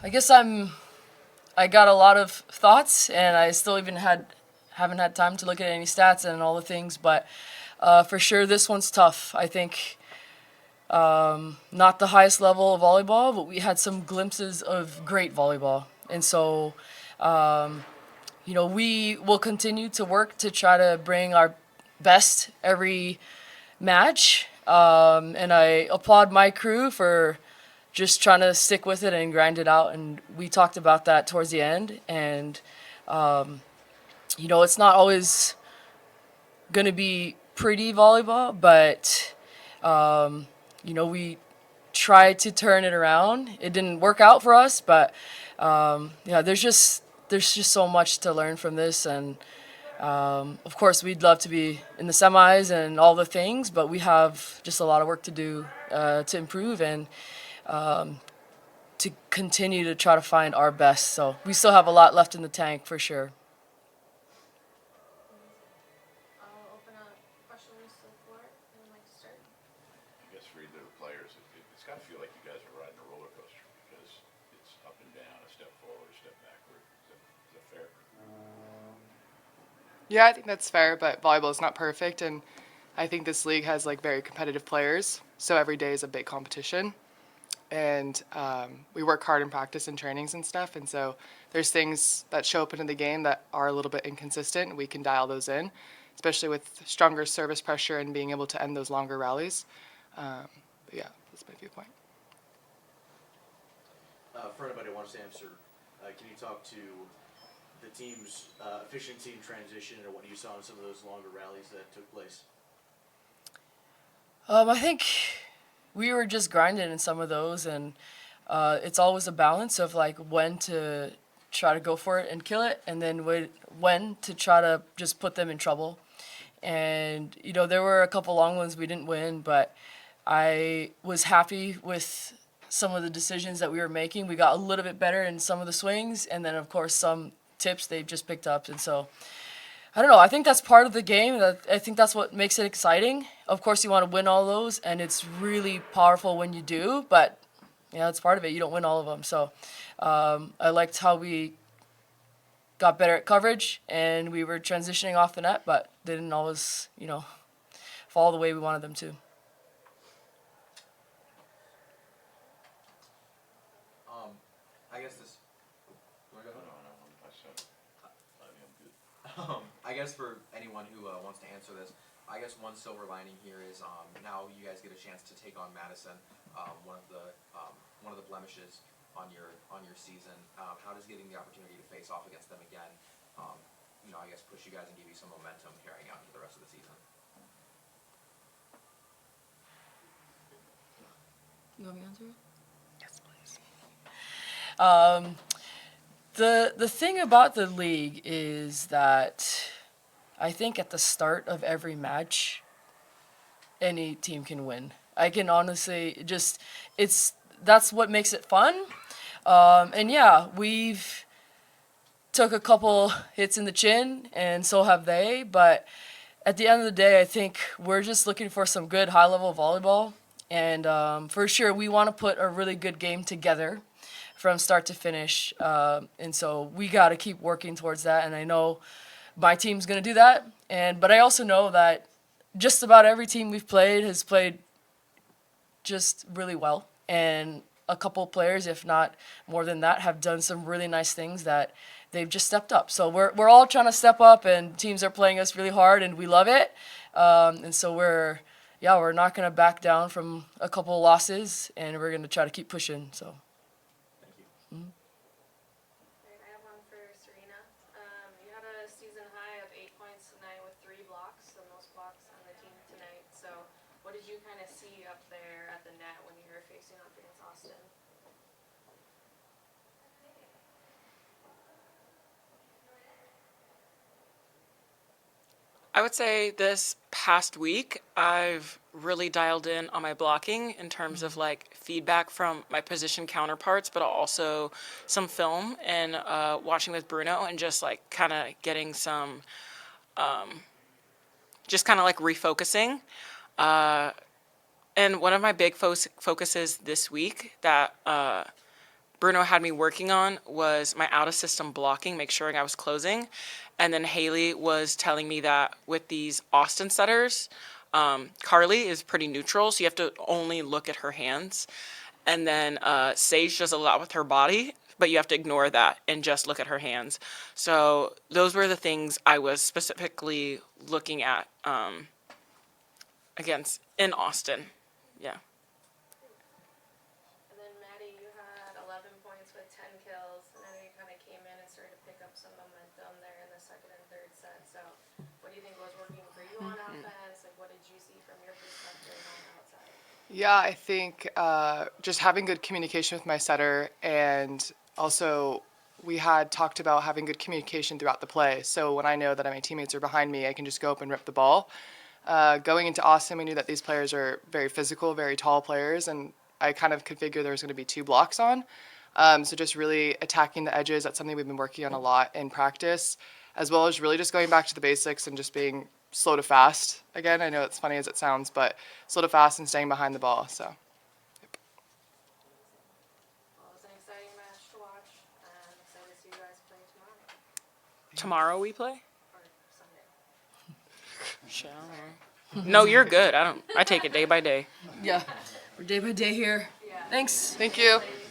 I guess I got a lot of thoughts, and I still even haven't had time to look at any stats and all the things, but for sure this one's tough. I think not the highest level of volleyball, but we had some glimpses of great volleyball, and so we will continue to work to try to bring our best every match. And I applaud my crew for just trying to stick with it and grind it out. And we talked about that towards the end. And, it's not always going to be pretty volleyball, but, we tried to turn it around. It didn't work out for us, but, there's just so much to learn from this. And, of course, we'd love to be in the semis and all the things, but we have just a lot of work to do to improve and to continue to try to find our best. So we still have a lot left in the tank for sure. I'll open up questions to the floor. Anyone like to start? I guess for either players, it's got to feel like you guys are riding a roller coaster because it's up and down, a step forward, a step backward. Is that fair? Yeah, I think that's fair, but volleyball is not perfect, and I think this league has like very competitive players, so every day is a big competition. And we work hard in practice and trainings and stuff, and so there's things that show up into the game that are a little bit inconsistent, and we can dial those in, especially with stronger service pressure and being able to end those longer rallies. But yeah, that's my viewpoint. For anybody who wants to answer, can you talk to the team's efficient team transition or what you saw in some of those longer rallies that took place? I think we were just grinding in some of those, and it's always a balance of like when to try to go for it and kill it, and then when to try to just put them in trouble. And there were a couple long ones we didn't win, but I was happy with some of the decisions that we were making. We got a little bit better in some of the swings, and then of course some tips they've just picked up. And so I don't know, I think that's part of the game. I think that's what makes it exciting. Of course you want to win all those, and it's really powerful when you do, but it's part of it. You don't win all of them. So I liked how we got better at coverage, and we were transitioning off the net, but they didn't always fall the way we wanted them to. I guess this. No, I said it. I'm good. I guess for anyone who wants to answer this, I guess one silver lining here is now you guys get a chance to take on Madison, one of the blemishes on your season. How does getting the opportunity to face off against them again, I guess push you guys and give you some momentum carrying out into the rest of the season? You want me to answer it? Yes, please. The thing about the league is that I think at the start of every match, any team can win. I can honestly that's what makes it fun. And yeah, we've took a couple hits in the chin, and so have they. But at the end of the day, I think we're just looking for some good high-level volleyball. And for sure, we want to put a really good game together from start to finish. And so we got to keep working towards that. And I know my team's going to do that. But I also know that just about every team we've played has played just really well. And a couple players, if not more than that, have done some really nice things that they've just stepped up. So we're all trying to step up, and teams are playing us really hard, and we love it. And so we're not going to back down from a couple losses, and we're going to try to keep pushing. So. Thank you. Mm-hmm. Right, I have one for Serena. You had a season high of 8 points tonight with 3 blocks, the most blocks on the team tonight. So what did you kind of see up there at the net when you were facing off against Austin? I would say this past week, I've really dialed in on my blocking in terms of like feedback from my position counterparts, but also some film and watching with Bruno and just like kind of getting some, just kind of like refocusing. And one of my big focuses this week that Bruno had me working on was my out of system blocking, make sure I was closing. And then Haley was telling me that with these Austin setters, Carly is pretty neutral, so you have to only look at her hands. And then Sage does a lot with her body, but you have to ignore that and just look at her hands. So those were the things I was specifically looking at against in Austin. Yeah. And then Maddie, you had 11 points with 10 kills, and then you kind of came in and started to pick up some momentum there in the second and third set. So, what do you think was working for you on offense? Like, what did you see from your perspective on the outside? Yeah, I think just having good communication with my setter, and also we had talked about having good communication throughout the play. So when I know that my teammates are behind me, I can just go up and rip the ball. Going into Austin, we knew that these players are very physical, very tall players, and I kind of could figure there was going to be 2 blocks on. So just really attacking the edges, that's something we've been working on a lot in practice, as well as really just going back to the basics and just being slow to fast. Again, I know it's funny as it sounds, but slow to fast and staying behind the ball. So. Well, it was an exciting match to watch, and I'm excited to see you guys play tomorrow Tomorrow we play? or Sunday. Shit, I don't know. No, you're good. I take it day by day. Yeah, we're day by day here. Yeah. Thanks. Thank you. Exciting